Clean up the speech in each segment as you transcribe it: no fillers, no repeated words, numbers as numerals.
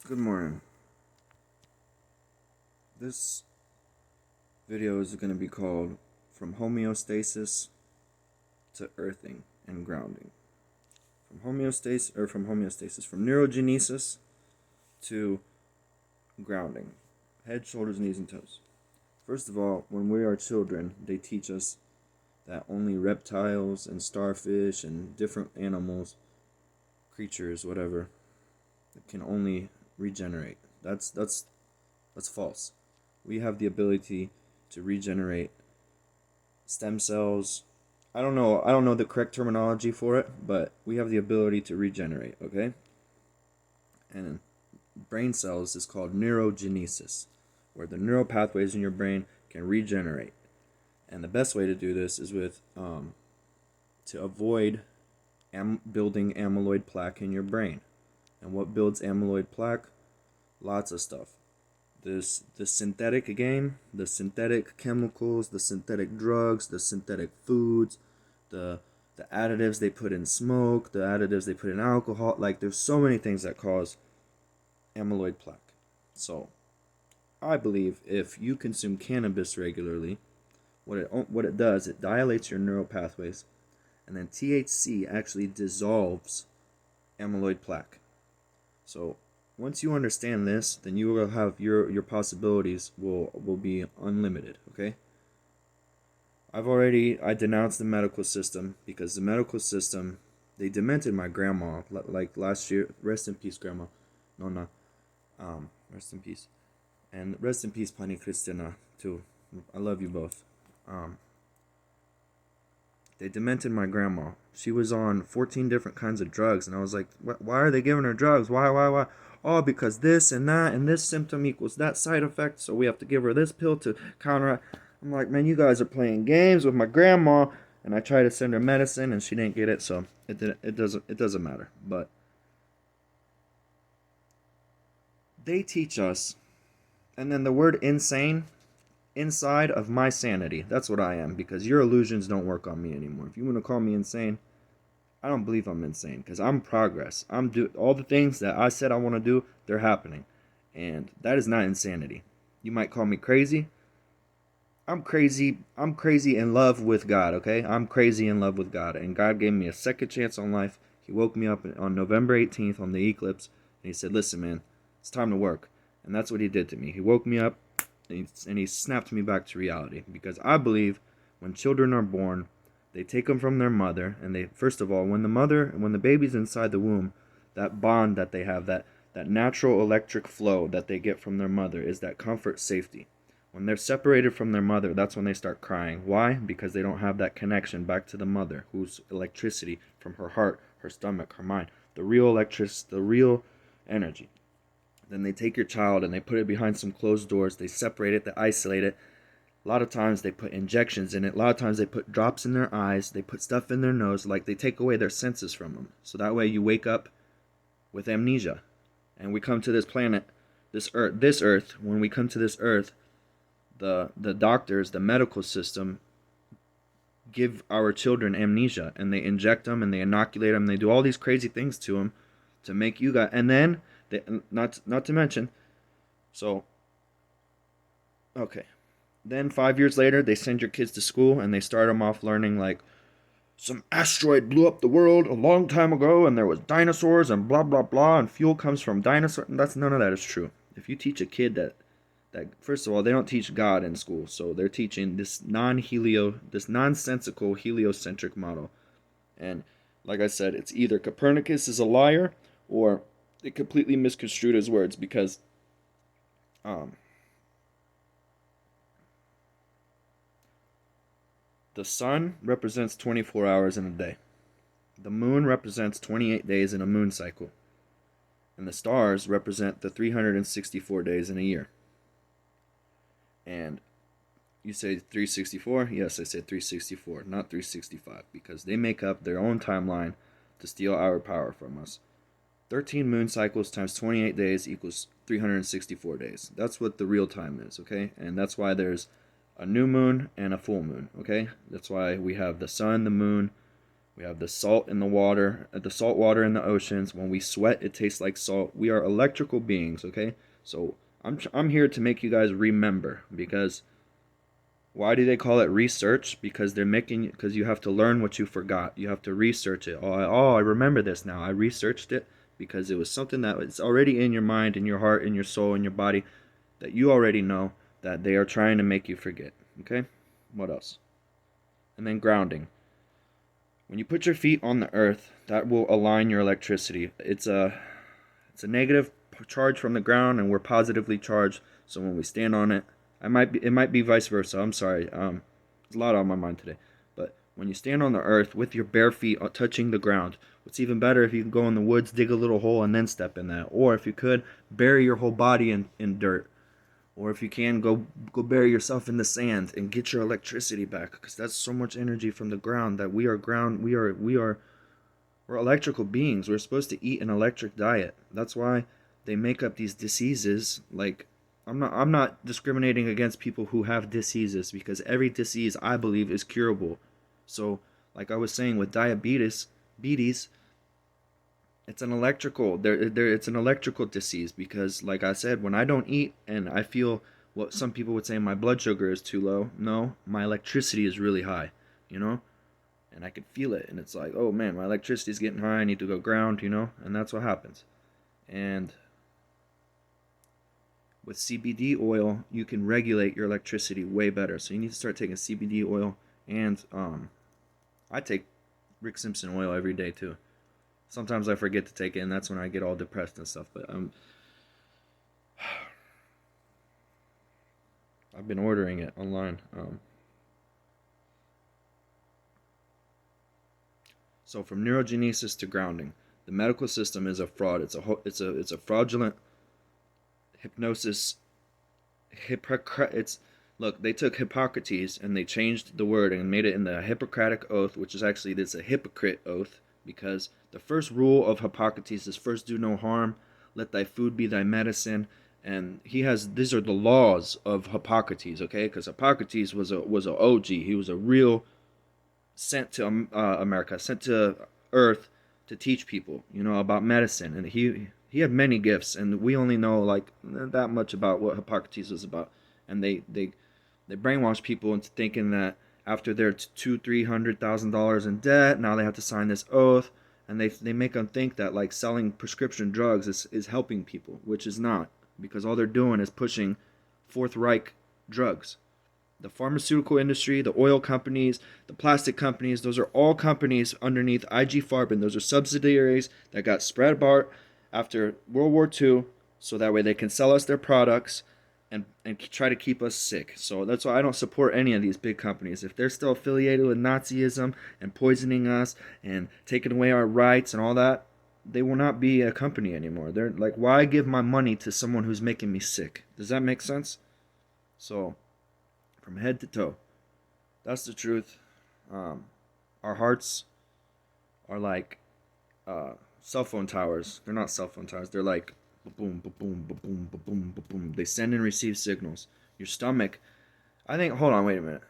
Good morning. This video is going to be called From Homeostasis to Earthing and Grounding. From neurogenesis to grounding. Head, shoulders, knees, and toes. First of all, when we are children, they teach us that only reptiles and starfish and different animals, creatures, whatever, can only regenerate. That's false. We have the ability to regenerate stem cells. I don't know the correct terminology for it, but we have the ability to regenerate, okay? And brain cells is called neurogenesis, where the neural pathways in your brain can regenerate. And the best way to do this is with to avoid building amyloid plaque in your brain. And what builds amyloid plaque? Lots of stuff. The synthetic game, the synthetic chemicals, the synthetic drugs, the synthetic foods, the additives they put in smoke, the additives they put in alcohol. Like, there's so many things that cause amyloid plaque. So I believe if you consume cannabis regularly, what it does, it dilates your neural pathways, and then THC actually dissolves amyloid plaque. So once you understand this, then you will have your possibilities will be unlimited, okay? I denounced the medical system because the medical system, they demented my grandma like last year. Rest in peace, grandma. No. Rest in peace. And rest in peace, Pani Cristina, too. I love you both. They demented my grandma. She was on 14 different kinds of drugs, and I was like, why are they giving her drugs? Why? Oh, because this and that, and this symptom equals that side effect, so we have to give her this pill to counteract. I'm like, man, you guys are playing games with my grandma, and I tried to send her medicine, and she didn't get it, so it doesn't matter. But they teach us, and then the word insane, inside of my sanity. That's what I am, because your illusions don't work on me anymore. If you want to call me insane, I don't believe I'm insane, because I'm progress. I'm do all the things that I said I want to do, they're happening. And that is not insanity. You might call me crazy. I'm crazy in love with God, okay? I'm crazy in love with God. And God gave me a second chance on life. He woke me up on November 18th on the eclipse. And he said, listen, man, it's time to work. And that's what he did to me. He woke me up and he snapped me back to reality. Because I believe when children are born, they take them from their mother. And they, first of all, when the baby's inside the womb, that bond that they have, that natural electric flow that they get from their mother is that comfort, safety. When they're separated from their mother, that's when they start crying. Why? Because they don't have that connection back to the mother, whose electricity from her heart, her stomach, her mind, the real energy. Then they take your child and they put it behind some closed doors. They separate it, they isolate it. A lot of times they put injections in it. A lot of times they put drops in their eyes. They put stuff in their nose. Like, they take away their senses from them. So that way you wake up with amnesia. And we come to this planet, this earth, when we come to this earth, the doctors, the medical system, give our children amnesia, and they inject them and they inoculate them. They do all these crazy things to them to make you guys. And then, not to mention, so, okay. Then 5 years later, they send your kids to school and they start them off learning like some asteroid blew up the world a long time ago and there was dinosaurs and blah blah blah and fuel comes from dinosaurs. None of that is true. If you teach a kid that first of all, they don't teach God in school, so they're teaching this nonsensical heliocentric model. And like I said, it's either Copernicus is a liar or they completely misconstrued his words, because the sun represents 24 hours in a day. The moon represents 28 days in a moon cycle. And the stars represent the 364 days in a year. And you say 364? Yes, I said 364, not 365, because they make up their own timeline to steal our power from us. 13 moon cycles times 28 days equals 364 days. That's what the real time is, okay? And that's why there's a new moon and a full moon, okay? That's why we have the sun, the moon, We have the salt in the water, the salt water in the oceans. When we sweat, it tastes like salt. We are electrical beings, okay? So I'm here to make you guys remember, because why do they call it research? Because because you have to learn what you forgot. You have to research it. I remember this now. I researched it because it was something that was already in your mind, in your heart, in your soul, in your body, that you already know, that they are trying to make you forget. Okay? What else? And then grounding. When you put your feet on the earth, that will align your electricity. It's a negative charge from the ground, and we're positively charged. So when we stand on it, it might be vice versa. I'm sorry. There's a lot on my mind today. But when you stand on the earth with your bare feet touching the ground, what's even better, if you can go in the woods, dig a little hole, and then step in that. Or if you could, bury your whole body in dirt. Or if you can, go bury yourself in the sand and get your electricity back, because that's so much energy from the ground. That we're electrical beings. We're supposed to eat an electric diet. That's why they make up these diseases. Like, I'm not discriminating against people who have diseases, because every disease, I believe, is curable. So, like I was saying with diabetes, it's an electrical disease, because, like I said, when I don't eat and I feel what some people would say my blood sugar is too low, no, my electricity is really high, you know? And I can feel it, and it's like, oh man, my electricity is getting high, I need to go ground, you know? And that's what happens. And with CBD oil, you can regulate your electricity way better. So you need to start taking CBD oil, and I take Rick Simpson oil every day too. Sometimes I forget to take it, and that's when I get all depressed and stuff. But I've been ordering it online. So from neurogenesis to grounding, the medical system is a fraud. It's a fraudulent hypnosis. Look, they took Hippocrates and they changed the word and made it in the Hippocratic Oath, which is actually, it's a hypocrite oath, because the first rule of Hippocrates is first do no harm, let thy food be thy medicine, and these are the laws of Hippocrates, okay? Because Hippocrates was a OG. He was a real sent to America, sent to Earth to teach people, about medicine, and he had many gifts, and we only know like that much about what Hippocrates was about, and they brainwash people into thinking that after they're $200,000-300,000 in debt, now they have to sign this oath, and they make them think that like selling prescription drugs is helping people, which is not, because all they're doing is pushing Fourth Reich drugs. The pharmaceutical industry, the oil companies, the plastic companies, those are all companies underneath IG Farben. Those are subsidiaries that got spread apart after World War II, so that way they can sell us their products and try to keep us sick. So that's why I don't support any of these big companies. If they're still affiliated with Nazism and poisoning us and taking away our rights and all that, they will not be a company anymore. They're like, why give my money to someone who's making me sick? Does that make sense? So, from head to toe, that's the truth. Our hearts are like cell phone towers. They're not cell phone towers. They're like boom, boom, boom, boom, boom. They send and receive signals. Your stomach, I think. Hold on, wait a minute.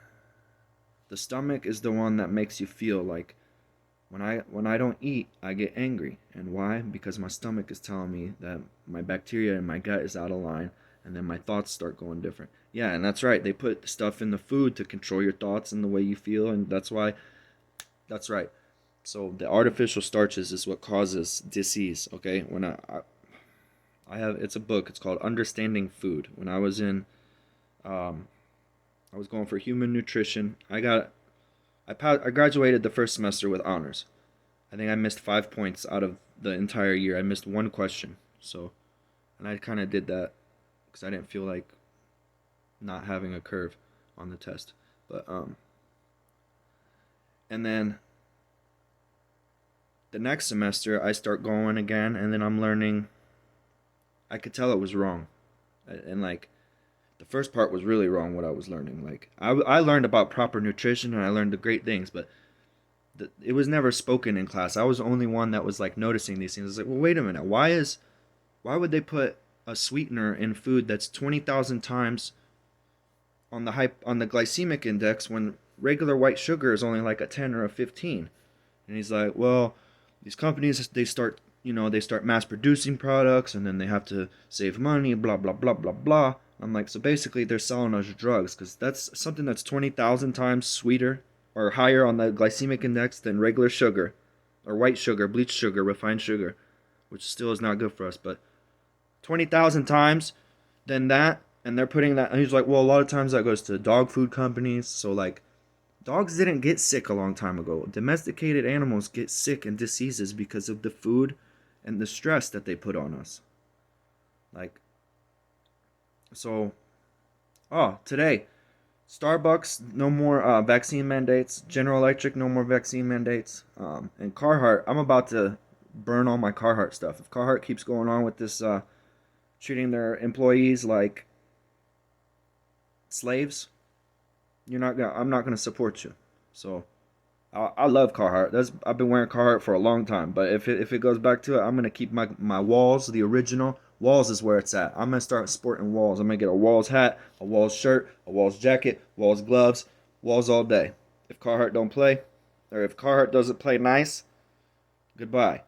The stomach is the one that makes you feel like when I don't eat, I get angry. And why? Because my stomach is telling me that my bacteria in my gut is out of line, and then my thoughts start going different. Yeah, and that's right. They put stuff in the food to control your thoughts and the way you feel, and that's right. So the artificial starches is what causes disease, okay? When I have, it's a book, it's called Understanding Food. When I was I was going for human nutrition. I graduated the first semester with honors. I think I missed 5 points out of the entire year. I missed one question. So, and I kind of did that because I didn't feel like not having a curve on the test. But and then the next semester I start going again, and then I'm learning. I could tell it was wrong, and like the first part was really wrong what I was learning. Like I learned about proper nutrition and I learned the great things, but it was never spoken in class. I was the only one that was like noticing these things. I was like, well, wait a minute, why would they put a sweetener in food that's 20,000 times on the glycemic index when regular white sugar is only like a 10 or a 15? And he's like, well, these companies, they start mass producing products, and then they have to save money, blah blah blah blah blah. I'm like, so basically they're selling us drugs, because that's something that's 20,000 times sweeter or higher on the glycemic index than regular sugar, or white sugar, bleached sugar, refined sugar, which still is not good for us, but 20,000 times than that. And they're putting that, and he's like, well, a lot of times that goes to dog food companies. So like, dogs didn't get sick a long time ago. Domesticated animals get sick and diseases because of the food and the stress that they put on us. Like, so, oh, today, Starbucks, no more vaccine mandates. General Electric, no more vaccine mandates. And Carhartt, I'm about to burn all my Carhartt stuff. If Carhartt keeps going on with this, treating their employees like slaves, I'm not gonna support you. So I love Carhartt. I've been wearing Carhartt for a long time. But if it goes back to it, I'm gonna keep my Walls, the original. Walls is where it's at. I'm gonna start sporting Walls. I'm gonna get a Walls hat, a Walls shirt, a Walls jacket, Walls gloves, Walls all day. If Carhartt don't play, or if Carhartt doesn't play nice, goodbye.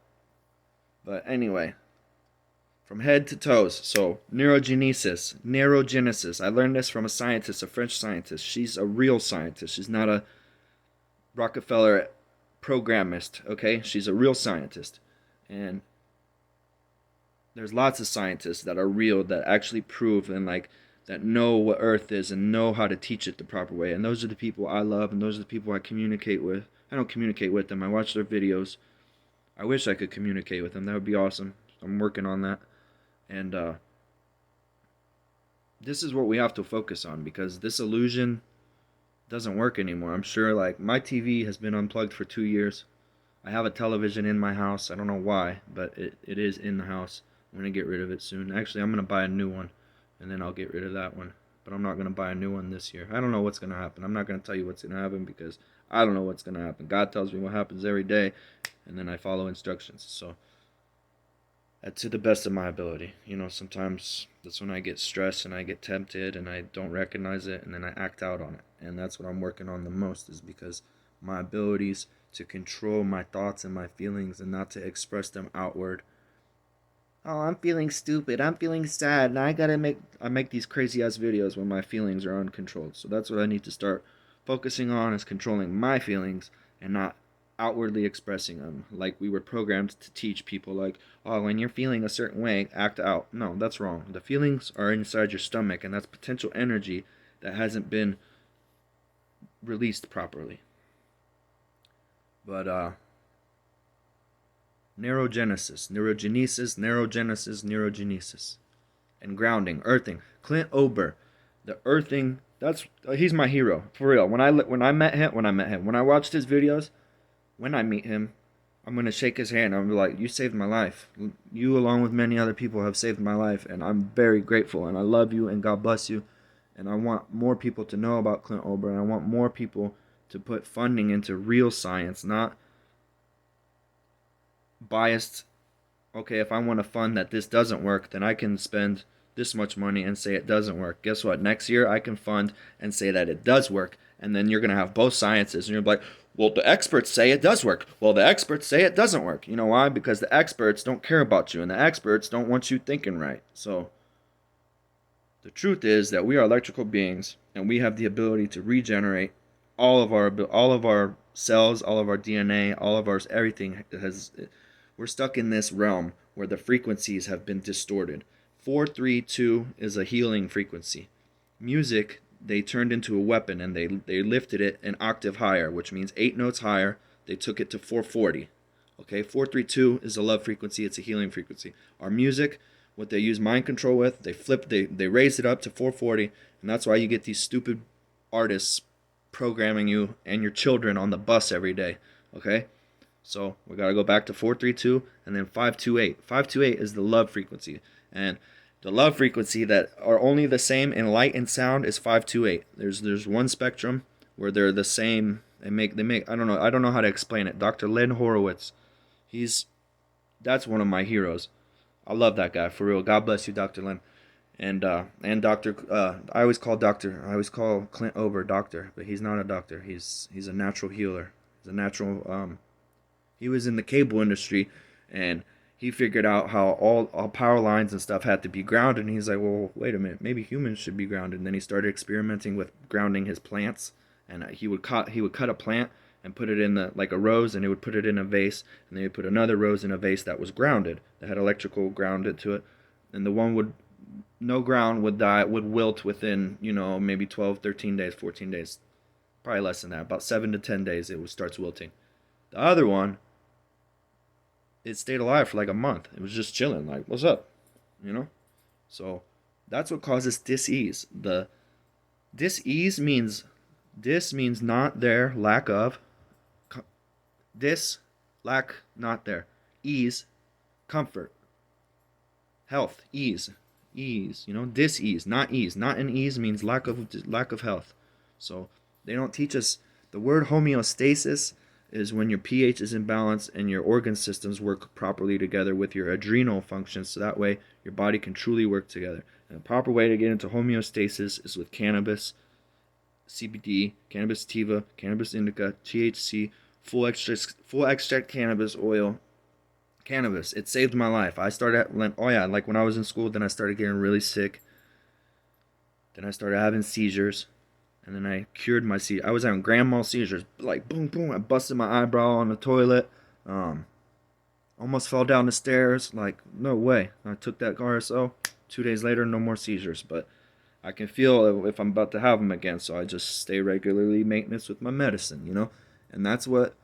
But anyway, from head to toes. So neurogenesis. I learned this from a scientist, a French scientist. She's a real scientist. She's not a Rockefeller programmist, okay? She's a real scientist. And there's lots of scientists that are real, that actually prove and like that know what Earth is and know how to teach it the proper way. And those are the people I love, and those are the people I communicate with. I don't communicate with them. I watch their videos. I wish I could communicate with them. That would be awesome. I'm working on that. And this is what we have to focus on, because this illusion doesn't work anymore. I'm sure, like, my TV has been unplugged for 2 years. I have a television in my house. I don't know why, but it is in the house. I'm going to get rid of it soon. Actually, I'm going to buy a new one, and then I'll get rid of that one. But I'm not going to buy a new one this year. I don't know what's going to happen. I'm not going to tell you what's going to happen, because I don't know what's going to happen. God tells me what happens every day, and then I follow instructions. So, to the best of my ability. Sometimes that's when I get stressed and I get tempted and I don't recognize it, and then I act out on it. And that's what I'm working on the most, is because my abilities to control my thoughts and my feelings and not to express them outward. Oh, I'm feeling stupid. I'm feeling sad. Now I make these crazy ass videos when my feelings are uncontrolled. So that's what I need to start focusing on, is controlling my feelings and not outwardly expressing them, like we were programmed to teach people, like, oh, when you're feeling a certain way, act out. No, that's wrong. The feelings are inside your stomach, and that's potential energy that hasn't been released properly. But neurogenesis, and grounding, earthing. Clint Ober, the earthing. He's my hero for real. When I watched his videos, when I meet him, I'm going to shake his hand. I'm going to be like, you saved my life. You, along with many other people, have saved my life. And I'm very grateful. And I love you. And God bless you. And I want more people to know about Clint Ober. And I want more people to put funding into real science, not biased. Okay, if I want to fund that this doesn't work, then I can spend this much money and say it doesn't work. Guess what? Next year, I can fund and say that it does work. And then you're going to have both sciences. And you're like, well, the experts say it does work. Well, the experts say it doesn't work. You know why? Because the experts don't care about you, and the experts don't want you thinking right. So the truth is that we are electrical beings, and we have the ability to regenerate all of our cells, all of our DNA, all of our everything has. We're stuck in this realm where the frequencies have been distorted. 432 is a healing frequency. Music, they turned into a weapon, and they lifted it an octave higher, which means 8 notes higher. They took it to 440. Okay, 432 is a love frequency. It's a healing frequency. Our music, what they use mind control with, they raised it up to 440, and that's why you get these stupid artists programming you and your children on the bus every day. Okay, so we gotta go back to 432 and then 528. 528 is the love frequency, and the love frequency that are only the same in light and sound is 528. There's one spectrum where they're the same. They make I don't know how to explain it. Dr. Len Horowitz, that's one of my heroes. I love that guy for real. God bless you, Dr. Len. And Dr. I always call Clint Ober doctor, but he's not a doctor. He's a natural healer. He's a natural He was in the cable industry, and he figured out how all power lines and stuff had to be grounded. And he's like, well, wait a minute, maybe humans should be grounded. And then he started experimenting with grounding his plants. And he would cut a plant and put it in the like a rose, and he would put it in a vase, and then he would put another rose in a vase that was grounded, that had electrical grounded to it. And the one would no ground would die, would wilt within maybe 12, 13 days, 14 days, probably less than that, about 7 to 10 days starts wilting. The other one, it stayed alive for like a month. It was just chilling, like, what's up? You know? So that's what causes dis-ease. The dis-ease means not there, lack of. Dis, lack, not there. Ease, comfort. Health, ease. Ease, dis-ease, not ease. Not an ease means lack of health. So they don't teach us the word homeostasis is when your pH is in balance and your organ systems work properly together with your adrenal functions, so that way your body can truly work together. And the proper way to get into homeostasis is with cannabis, CBD, cannabis sativa, cannabis indica, THC, full extract cannabis oil. Cannabis, it saved my life. I started like when I was in school, then I started getting really sick. Then I started having seizures. And then I cured my seizures. I was having grand mal seizures. Like, boom, boom. I busted my eyebrow on the toilet. Almost fell down the stairs. Like, no way. I took that RSO. 2 days later, no more seizures. But I can feel if I'm about to have them again. So I just stay regularly maintenance with my medicine, And that's what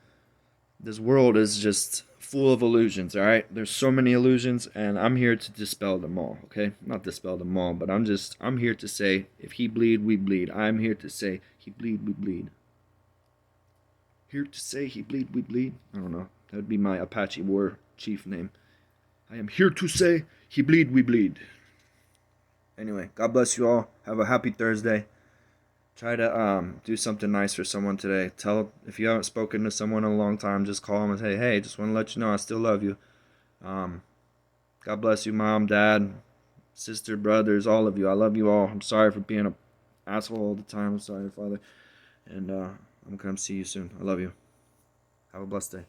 this world is, just full of illusions, all right? There's so many illusions, and I'm here to dispel them all, okay? Not dispel them all, but I'm here to say, if he bleed, we bleed. I'm here to say, he bleed, we bleed. Here to say, he bleed, we bleed. I don't know. That would be my Apache war chief name. I am here to say, he bleed, we bleed. Anyway, God bless you all. Have a happy Thursday. Try to do something nice for someone today. If you haven't spoken to someone in a long time, just call them and say, hey, just want to let you know I still love you. God bless you, mom, dad, sister, brothers, all of you. I love you all. I'm sorry for being an asshole all the time. I'm sorry, Father. And I'm going to come see you soon. I love you. Have a blessed day.